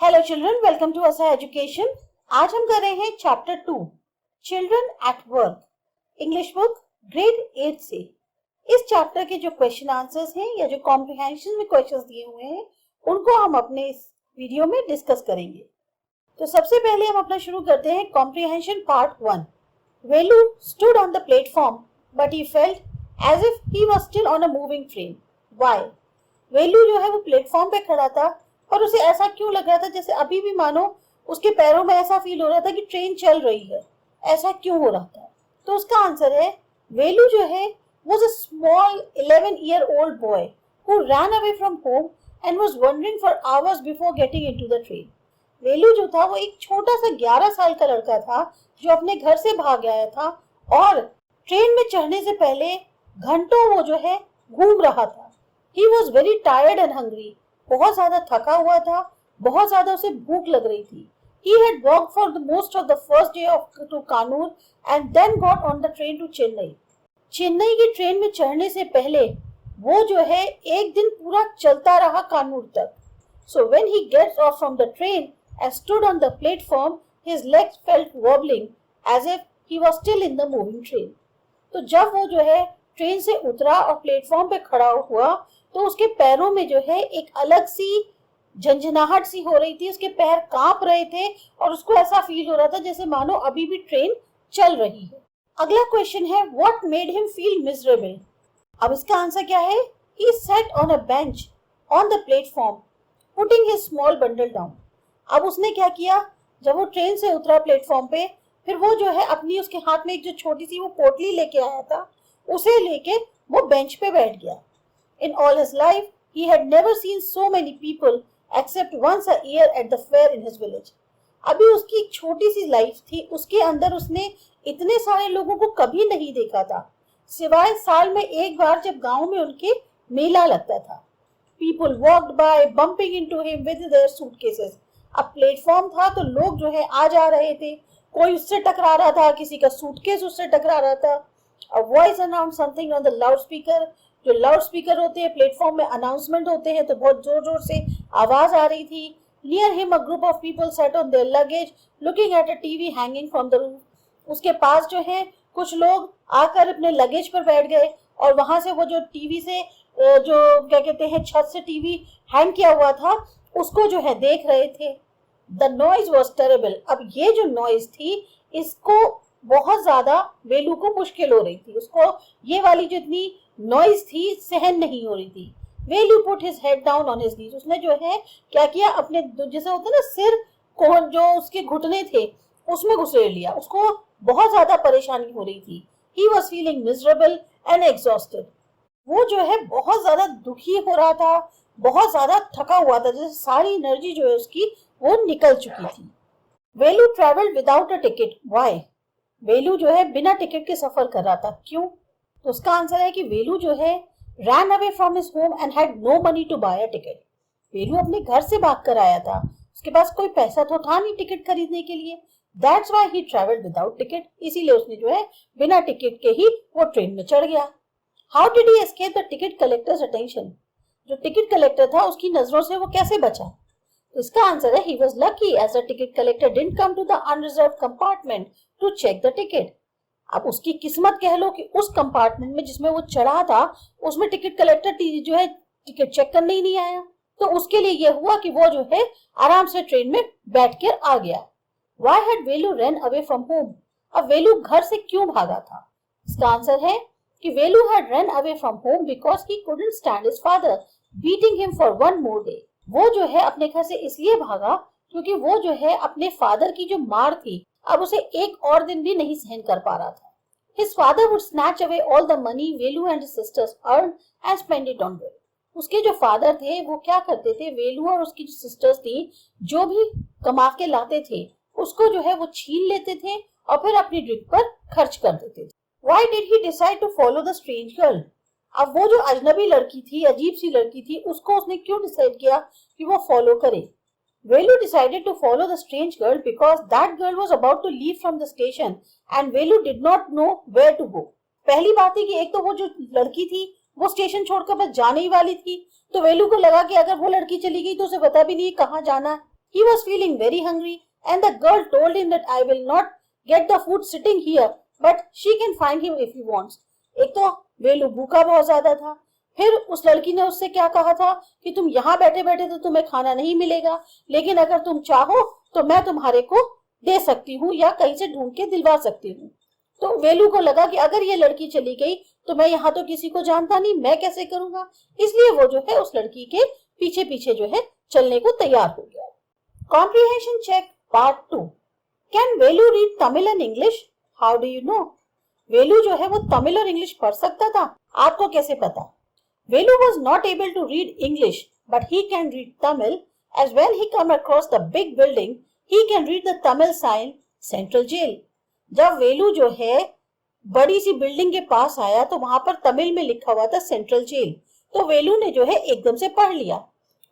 Hello children, welcome to असा education. आज हम कर रहे हैं chapter 2 children at work, English book grade 8 से। इस चैप्टर के जो क्वेश्चन आंसर्स हैं या जो कॉम्प्रिहेंशन में क्वेश्चंस दिए हुए हैं उनको हम अपने इस वीडियो में डिस्कस करेंगे। तो सबसे पहले हम अपना शुरू करते हैं comprehension part 1। Velu stood on the platform but he felt as if he was still on a moving train. Why? Velu जो है वो प्लेटफॉर्म पे खड़ा था और उसे ऐसा क्यों लग रहा था जैसे अभी भी मानो उसके पैरों में ऐसा फील हो रहा था कि ट्रेन चल रही है। ऐसा क्यों हो रहा था? तो उसका आंसर है वेलू जो है was a small 11-year-old boy who ran away from home and was wandering for hours before getting into the train. वेलू जो था वो एक छोटा सा 11 साल का लड़का था जो अपने घर से भाग आया था और ट्रेन में चढ़ने से पहले घंटों वो जो है घूम रहा था। He was very tired and hungry. बहुत ज्यादा थका हुआ था, बहुत ज्यादा उसे भूख लग रही थी। He had walked for the most of the first day to Kannur and then got on the train to Chennai. Chennai की ट्रेन में चढ़ने से पहले वो जो है एक दिन पूरा चलता रहा कानूर तक। So when he gets off from the train and stood on the platform, his legs felt wobbling as if he was still in the moving train. तो जब वो जो है ट्रेन से उतरा और प्लेटफॉर्म पे खड़ा हुआ तो उसके पैरों में जो है एक अलग सी झंझनाहट सी हो रही थी, उसके पैर कांप रहे थे और उसको ऐसा फील हो रहा था जैसे मानो अभी भी ट्रेन चल रही है। अगला क्वेश्चन है what made him feel miserable. अब इसका आंसर क्या है? He sat on a bench on the platform putting his small bundle down. अब उसने क्या किया? जब वो ट्रेन से उतरा प्लेटफॉर्म पे, फिर वो जो है अपनी उसके हाथ में एक जो छोटी सी वो पोटली लेके आया था उसे लेके वो बेंच पे बैठ गया। In all his life, he had never seen so many people except once a year at the fair in his village. अभी उसकी एक छोटी सी लाइफ थी, उसके अंदर उसने इतने सारे लोगों को कभी नहीं देखा था सिवाय साल में एक बार जब गांव में उनके मेला लगता था। People walked by, bumping into him with their suitcases. अब प्लेटफॉर्म था तो लोग जो है आ जा रहे थे, कोई उससे टकरा रहा था, किसी का सूटकेस उससे टकरा रहा था। A voice announced something on the loudspeaker. जो लाउड स्पीकर होते हैं प्लेटफॉर्म में अनाउंसमेंट होते हैं तो बहुत जोर जोर से आवाज आ रही थी। Near him a group of people sat on their luggage looking at a TV hanging from the roof. उसके पास जो है कुछ लोग आकर अपने लगेज पर बैठ गए और वहां से वो जो टीवी से जो क्या कहते हैं छत से टीवी हैंग किया हुआ था उसको जो है देख रहे थे। The noise was terrible. अब ये जो नॉइज थी इसको बहुत ज्यादा वेलू को मुश्किल हो रही थी, उसको ये वाली जो इतनी नॉइज थी सहन नहीं हो रही थी। Velu put his head down on his knees. उसने जो है क्या किया, अपने जैसे होता है ना सिर को जो उसके घुटने थे उसमें घुसेड़ लिया। उसको बहुत ज्यादा परेशानी हो रही थी। He was feeling miserable and exhausted. वो जो है बहुत ज्यादा दुखी हो रहा था, बहुत ज्यादा थका हुआ था, जैसे सारी एनर्जी जो है उसकी वो निकल चुकी थी। Velu travelled without a ticket. Why? Velu जो है बिना टिकट के सफर कर रहा था। क्यों? तो उसका आंसर है कि वेलू जो है ran away from his home and had no money to buy a ticket. वेलू अपने घर से भाग कर आया था, उसके पास कोई पैसा तो था नहीं टिकट खरीदने के लिए। That's why he traveled without ticket. इसीलिए उसने जो है बिना टिकट के ही वो ट्रेन में चढ़ गया। How did he escape the ticket collector's attention? जो टिकट कलेक्टर था उसकी नजरों से वो कैसे बचा? तो इसका आंसर है he was lucky as the ticket collector didn't come to the unreserved compartment to check the ticket. अब उसकी किस्मत कह लो कि उस कंपार्टमेंट में जिसमें वो चढ़ा था उसमें टिकट कलेक्टर जो है टिकट चेक करने ही नहीं आया। तो उसके लिए यह हुआ कि वो जो है आराम से ट्रेन में बैठ कर आ गया। Why had Velu ran away from home? अब वेलू घर से क्यों भागा था? इसका आंसर है कि वेलू had run away from home because he couldn't stand his father beating him for one more day. वो जो है अपने घर से इसलिए भागा क्योंकि वो जो है अपने फादर की जो मार थी अब उसे एक और दिन भी नहीं सहन कर पा रहा था। His father would snatch away all the money Velu and his sisters earned and spend it on Velu. उसके जो फादर थे वो क्या करते थे, वेलू और उसकी जो सिस्टर्स थी जो भी कमा के लाते थे उसको जो है वो छीन लेते थे और फिर अपनी ड्रिंक पर खर्च कर देते थे। Why did he decide to follow the strange girl? अब वो जो अजनबी लड़की थी, अजीब सी लड़की थी, उसको उसने क्यों डिसाइड किया कि वो फॉलो करे? Velu decided to follow the strange girl because that girl was about to leave from the station and Velu did not know where to go. पहली बात है कि एक तो वो जो लड़की थी वो स्टेशन छोड़कर बस जाने ही वाली थी, तो वेलू को लगा कि अगर वो लड़की चली गई तो उसे पता भी नहीं कहाँ जाना है। He was feeling very hungry and the girl told him that I will not get the food sitting here, but she can find him if he wants. एक तो वेलू भूखा बहुत ज्यादा था, फिर उस लड़की ने उससे क्या कहा था कि तुम यहाँ बैठे बैठे तो तुम्हें खाना नहीं मिलेगा, लेकिन अगर तुम चाहो तो मैं तुम्हारे को दे सकती हूँ या कहीं से ढूंढ के दिलवा सकती हूँ। तो वेलू को लगा कि अगर ये लड़की चली गई तो मैं यहाँ तो किसी को जानता नहीं, मैं कैसे करूंगा, इसलिए वो जो है उस लड़की के पीछे पीछे जो है चलने को तैयार हो गया। Comprehension check part 2। Can Velu read Tamil and English? How do you know? Velu जो है वो तमिल और इंग्लिश पढ़ सकता था, आपको कैसे पता? वेलू was not able to read English, but he can read Tamil, as when he come across the big building, he can read the Tamil sign Central Jail. जब वेलू जो है बड़ी सी बिल्डिंग के पास आया तो वहां पर तमिल में लिखा हुआ था सेंट्रल जेल, तो वेलू ने जो है एकदम से पढ़ लिया।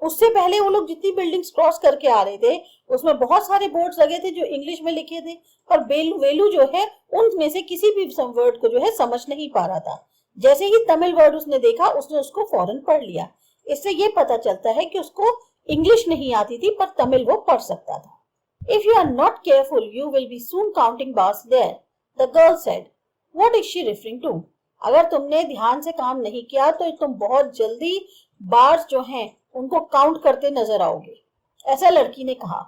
उससे पहले वो लोग जितनी बिल्डिंग्स क्रॉस करके आ रहे थे उसमें बहुत सारे बोर्ड्स लगे थे जो इंग्लिश में लिखे थे, पर वेलू जो है उनमें से किसी भी वर्ड को जो है समझ नहीं पा रहा था। जैसे ही तमिल वर्ड उसने देखा उसने उसको फौरन पढ़ लिया। इससे ये पता चलता है कि उसको इंग्लिश नहीं आती थी पर तमिल वो पढ़ सकता था। If you are not careful, you will be soon counting bars there, the girl said. What is she referring to? अगर तुमने ध्यान से काम नहीं किया तो तुम बहुत जल्दी बार्स जो हैं उनको काउंट करते नजर आओगे, ऐसा लड़की ने कहा।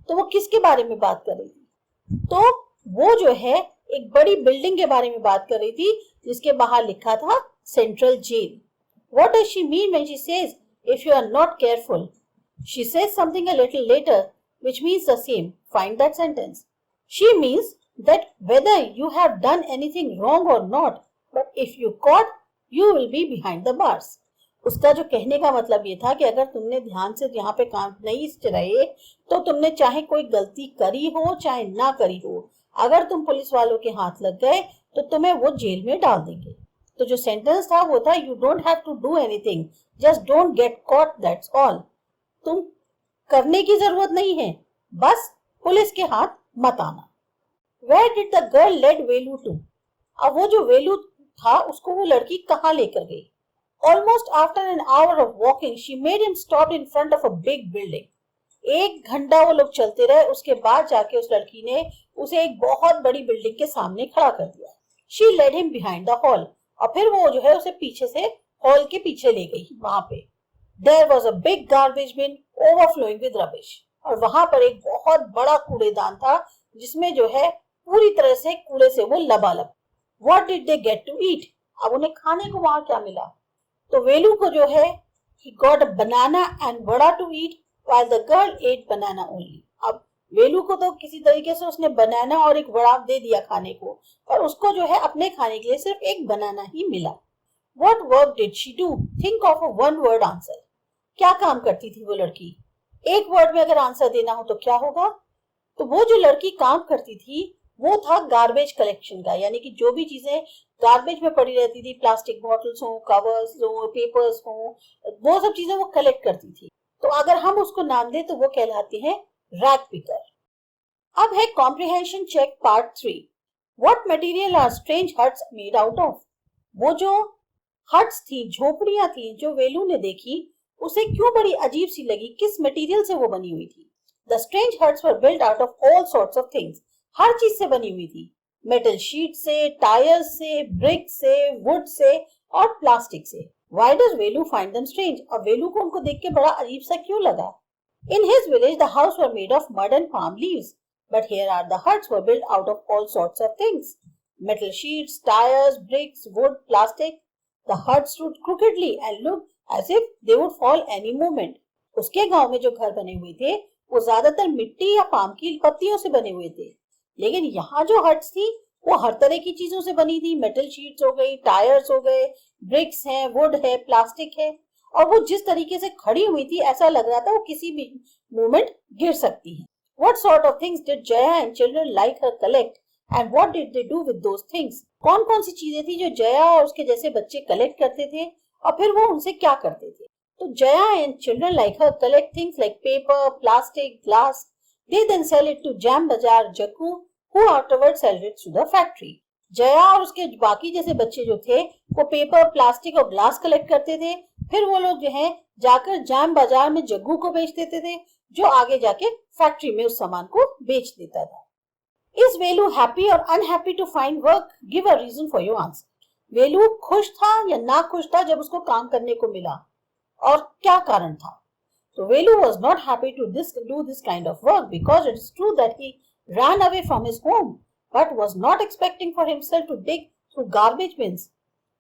तो वो किसके बारे में बात कर रही थी? तो वो जो है एक बड़ी बिल्डिंग के बारे में बात कर रही थी जिसके बाहर लिखा था central jail. What does she mean when she says if you are not careful? She says something a little later which means the same. Find that sentence. She means that whether you have done anything wrong or not, but if you caught, you will be behind the bars. उसका जो कहने का मतलब ये था कि अगर तुमने ध्यान से यहाँ पे काम नहीं रहे तो तुमने चाहे कोई गलती करी हो चाहे ना करी हो, अगर तुम पुलिस वालों के हाथ लग गए तो तुम्हें वो जेल में डाल देंगे। तो जो सेंटेंस था वो था you don't have to do anything, just don't get caught, that's all. तुम करने की जरूरत नहीं है, बस पुलिस के हाथ मत आना। Where did the girl lead Velu to? अब वो जो वेलू था उसको वो लड़की कहाँ लेकर गई? Almost after an hour of walking, she made him stop in front of a big building. 1 घंटा वो लोग चलते रहे, उसके बाद जाके उस लड़की ने उसे एक बहुत बड़ी बिल्डिंग के सामने खड़ा कर दिया। She led him behind the hall, और फिर वो जो है उसे पीछे से हॉल के पीछे ले गई। वहां पे There was a big garbage bin overflowing with rubbish, और वहां पर एक बहुत बड़ा कूड़ेदान था जिसमें जो है पूरी तरह से कूड़े से वो लबालब। What did they get to eat? अब उन्हें खाने को वहां क्या मिला? तो वेलू को जो है he got a banana and vada to eat while the girl ate banana only. अब वेलू को तो किसी तरीके से उसने बनाना और एक वड़ा दे दिया खाने को, और उसको जो है अपने खाने के लिए सिर्फ एक बनाना ही मिला। What work did she do? Think of a one word answer. क्या काम करती थी वो लड़की? एक वर्ड में अगर आंसर देना हो तो क्या होगा? तो वो जो लड़की काम करती थी वो था गार्बेज कलेक्शन का, यानी कि जो भी चीजें गार्बेज में पड़ी रहती थी, प्लास्टिक बॉटल्स हो, कवर्स हो, पेपर्स हो, वो सब चीजें वो कलेक्ट करती थी। तो अगर हम उसको नाम दें तो वो कहलाती है रैग पिकर। अब है comprehension check part 3। What material are strange huts made out of? वो जो हट्स थी, झोपड़ियां थी जो वेलू ने देखी, उसे क्यों बड़ी अजीब सी लगी, किस मटेरियल से वो बनी हुई थी? The strange huts were built out of all sorts of things. हर चीज से बनी हुई थी, मेटल शीट से, टायर से, ब्रिक से, वुड से और प्लास्टिक से। Why does Velu find them strange? और वेलू को उनको देख के बड़ा अजीब सा क्यों लगा? In his village, the house were made of mud and palm leaves, but here are the huts were built out of all sorts of things: metal sheets, tires, bricks, wood, plastic. The huts stood crookedly and looked as if they would fall any moment. उसके गांव में जो घर बने हुए थे वो ज्यादातर मिट्टी या पाम की पत्तियों से बने हुए थे, लेकिन यहाँ जो हट्स थी वो हर तरह की चीजों से बनी थी। मेटल शीट्स हो गई, टायर्स हो गए, ब्रिक्स हैं, वुड है, प्लास्टिक है, और वो जिस तरीके से खड़ी हुई थी ऐसा लग रहा था वो किसी भी मोमेंट गिर सकती है। What sort of things did Jaya and children like her collect and what did they do with those things? कौन कौन सी चीजें थी जो जया और उसके जैसे बच्चे कलेक्ट करते थे और फिर वो उनसे क्या करते थे? तो Jaya and children like her collect things like paper, plastic, glass. They then sell it to Jam Bazaar Jakku, who afterwards sell it to the factory. Jaya और उसके बाकी जैसे बच्चे जो थे वो पेपर, प्लास्टिक और ग्लास कलेक्ट करते थे, फिर वो लोग जो है जाकर जाम बाजार में जग्गू को बेच देते थे, जो आगे जाके फैक्ट्री में उस सामान को बेच देता था। इज वेलू हैप्पी और unhappy to find work? Give a reason for your answer. Velu खुश था या ना खुश था जब उसको काम करने को मिला, और क्या कारण था? So Velu was not happy to do this kind of work because it is true that he ran away from his home, but was not expecting for himself to dig through garbage bins.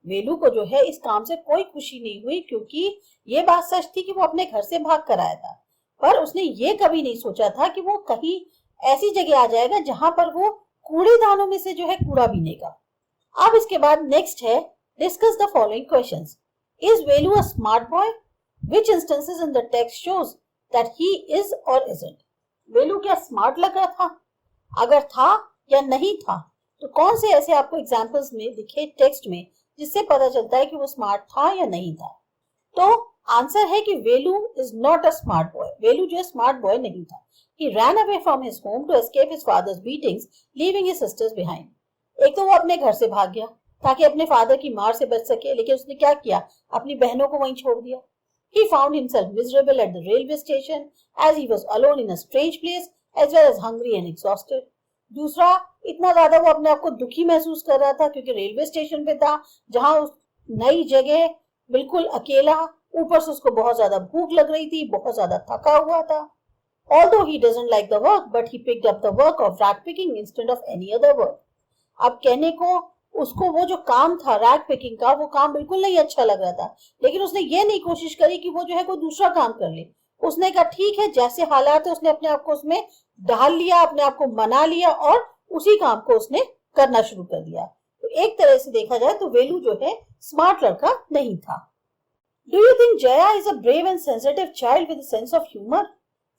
वेलू को जो है इस काम से कोई खुशी नहीं हुई, क्योंकि ये बात सच थी कि वो अपने घर से भाग कर आया था, पर उसने ये कभी नहीं सोचा था कि वो कहीं ऐसी जगह आ जाएगा जहां पर वो कूड़ेदानों में से जो है कूड़ा बीनेगा। अब इसके बाद नेक्स्ट है, discuss the following questions. Is Velu a smart boy? Which instances in the text shows that he is or isn't? वेलू क्या स्मार्ट लग रहा था? अगर था या नहीं था तो कौन से ऐसे आपको एग्जांपल्स में दिखे टेक्स्ट में जिससे पता चलता है कि वो स्मार्ट था या नहीं था? तो आंसर है कि Velu is not a smart boy. Velu जो है स्मार्ट बॉय नहीं था। He ran away from his home to escape his father's beatings, leaving his sisters behind. एक तो वो अपने घर से भाग गया ताकि अपने फादर की मार से बच सके, लेकिन उसने क्या किया? अपनी बहनों को वहीं छोड़ दिया। He found himself miserable at the railway station as he was alone in a strange place as well as hungry and exhausted. दूसरा, इतना ज्यादा वो अपने आप को दुखी महसूस कर रहा था क्योंकि रेलवे स्टेशन पे था, जहां उस नई जगह बिल्कुल अकेला, ऊपर से उसको बहुत ज्यादा भूख लग रही थी, बहुत ज्यादा थका हुआ था। Although he doesn't like the work, but he picked up the work of rat picking instead of any other work. अब कहने को उसको वो जो काम था रैग पिकिंग का, वो काम बिल्कुल नहीं अच्छा लग रहा था, लेकिन उसने ये नहीं कोशिश करी कि वो जो है कोई दूसरा काम कर ले। उसने कहा ठीक है, जैसे हालात है उसने अपने आप को उसमें ढाल लिया, अपने आप को मना लिया और उसी काम को उसने करना शुरू कर दिया। तो एक तरह से देखा जाए तो वेलू जो है स्मार्ट लड़का नहीं था। Do you think Jaya is a brave and sensitive child with sense of humour?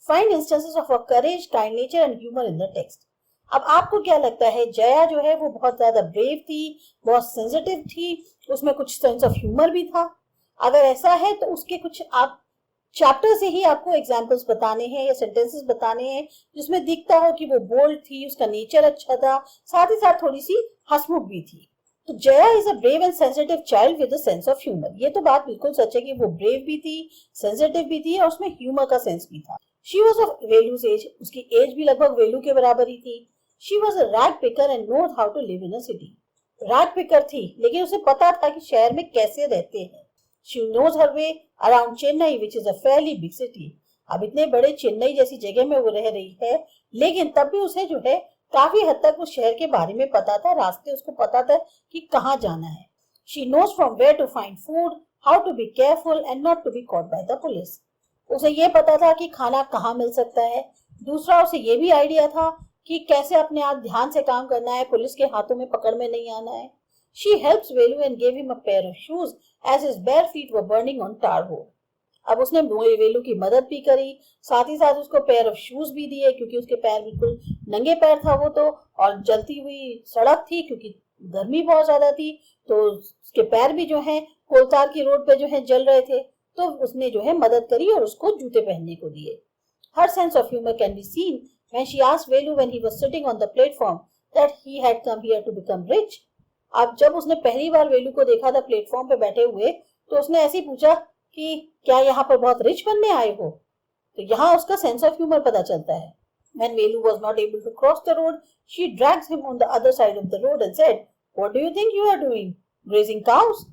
Find instances of her courage, kind nature and humour in the text. अब आपको क्या लगता है, जया जो है वो बहुत ज्यादा ब्रेव थी, बहुत सेंसिटिव थी, उसमें कुछ सेंस ऑफ ह्यूमर भी था? अगर ऐसा है तो उसके कुछ आप चैप्टर से ही आपको एग्जांपल्स बताने हैं या सेंटेंसेस बताने हैं जिसमें दिखता हो कि वो बोल्ड थी, उसका नेचर अच्छा था, साथ ही साथ थोड़ी सी हंसमुख भी थी। तो Jaya is a brave and sensitive child with a sense of humour. ये तो बात बिल्कुल सच है कि वो ब्रेव भी थी, सेंसिटिव भी थी और उसमें ह्यूमर का सेंस भी था। शी वॉज ऑफ वेलूज एज, उसकी एज भी लगभग वेलू के बराबर ही थी। She was a rag picker and knows how to live in a city. Rag picker थी, लेकिन उसे पता था कि शहर में कैसे रहते हैं। She knows her way around Chennai, which is a fairly big city. अब इतने बड़े चेन्नई जैसी जगह में वो रह रही है, लेकिन तब भी उसे जो है काफी हद तक उस शहर के बारे में पता था, रास्ते उसको पता था कि कहाँ जाना है। She knows from where to find food, how to be careful and not to be caught by the police. उसे ये पता था कि खाना कहाँ मिल सकता है। दूसरा, उसे ये भी आइडिया था कि कैसे अपने आप ध्यान से काम करना है, पुलिस के हाथों में पकड़ में नहीं आना है। She helps Velu and gave him a pair of shoes as his bare feet were burning on tar road. अब उसने वेलू की मदद भी करी, साथ ही साथ उसको पेयर ऑफ शूज भी दिए क्योंकि उसके पैर बिल्कुल नंगे पैर था वो तो, और जलती हुई सड़क थी क्योंकि गर्मी बहुत ज्यादा थी, तो उसके पैर भी जो है कोलतार की रोड पे जो है जल रहे थे। तो उसने जो है मदद करी और उसको जूते पहनने को दिए। Her sense of humor can be seen when she asked Velu when he was sitting on the platform that he had come here to become rich. अब जब उसने पहली बार वेलू को देखा था प्लेटफॉर्म पे बैठे हुए, तो उसने ऐसे ही पूछा कि क्या यहाँ पर बहुत रिच बनने आए हो? तो यहाँ उसका सेंस ऑफ ह्यूमर पता चलता है। When Velu was not able to cross the road, she dragged him on the other side of the road and said, "What do you think you are doing? Grazing cows?"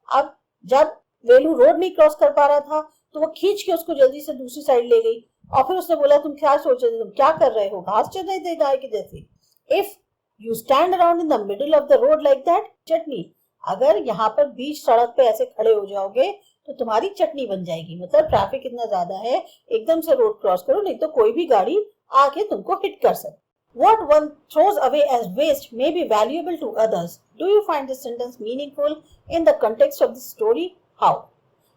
अब जब वेलू road नहीं cross कर पा रहा था, तो वो खींच के उसको जल्दी से दूसरी साइड ले गई और फिर उसने बोला, तुम क्या सोच रहे थे, तुम क्या कर रहे हो, घास चल रहे थे गाय के जैसे। If you stand around in the middle of the road like that, chutney, अगर यहाँ पर बीच सड़क पे ऐसे खड़े हो जाओगे तो तुम्हारी चटनी बन जाएगी। मतलब ट्रैफिक इतना ज्यादा है, एकदम से रोड क्रॉस करो, नहीं तो कोई भी गाड़ी आके तुमको हिट कर सकती। What one throws away as waste may be valuable to others. Do you find this sentence meaningful in the context of the story? How?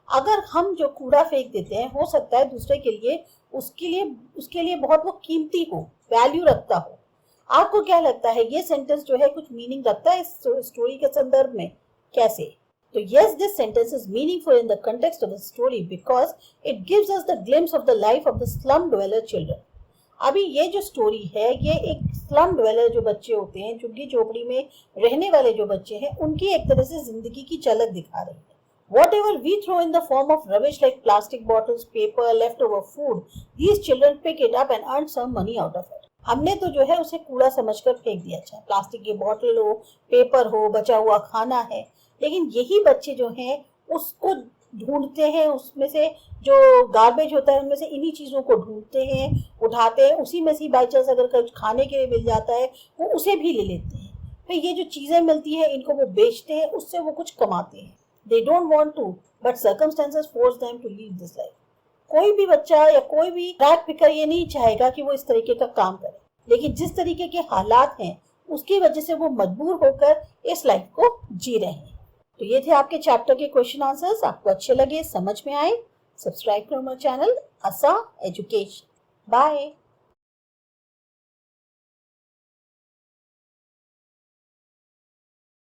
अगर हम जो कूड़ा फेंक देते हैं, हो सकता है दूसरे के लिए उसके लिए बहुत वो कीमती हो, वैल्यू रखता हो। आपको क्या लगता है, ये सेंटेंस जो है कुछ मीनिंग रखता है इस स्टोरी के संदर्भ में? कैसे? तो yes, this sentence is meaningful in the context of the story because it gives us the glimpse of the life of the slum dweller children. अभी ये जो स्टोरी है, ये एक स्लम ड्वेलर जो बच्चे होते हैं, झुग्गी झोपड़ी में रहने वाले जो बच्चे हैं, उनकी एक तरह से जिंदगी की झलक दिखा रही है। Whatever we throw in the form of rubbish like plastic bottles, paper, leftover food, these children pick it up and earn some money out of it. हमने तो जो है उसे कूड़ा समझकर फेंक दिया, चाहे प्लास्टिक की बोतल हो, पेपर हो, बचा हुआ खाना है, लेकिन यही बच्चे जो हैं उसको ढूंढते हैं, उसमें से जो गार्बेज होता है उनमें से इन्हीं चीज़ों को ढूंढते हैं, उठाते हैं, उसी में से बाई चांस अगर कुछ खाने के लिए मिल जाता है वो उसे भी ले लेते हैं। फिर ये जो चीज़ें मिलती हैं इनको वो बेचते हैं, उससे वो कुछ कमाते हैं। They don't want to, but circumstances force them to lead this life. कोई भी बच्चा या कोई भी रैग पिकर ये नहीं चाहेगा कि वो इस तरीके का काम करे, लेकिन जिस तरीके के हालात हैं उसकी वजह से वो मजबूर होकर इस लाइफ को जी रहे हैं। तो ये थे आपके चैप्टर के क्वेश्चन आंसर्स। आपको अच्छे लगे, समझ में आए, सब्सक्राइब करो हमारे चैनल आसा एजुकेशन। बाय।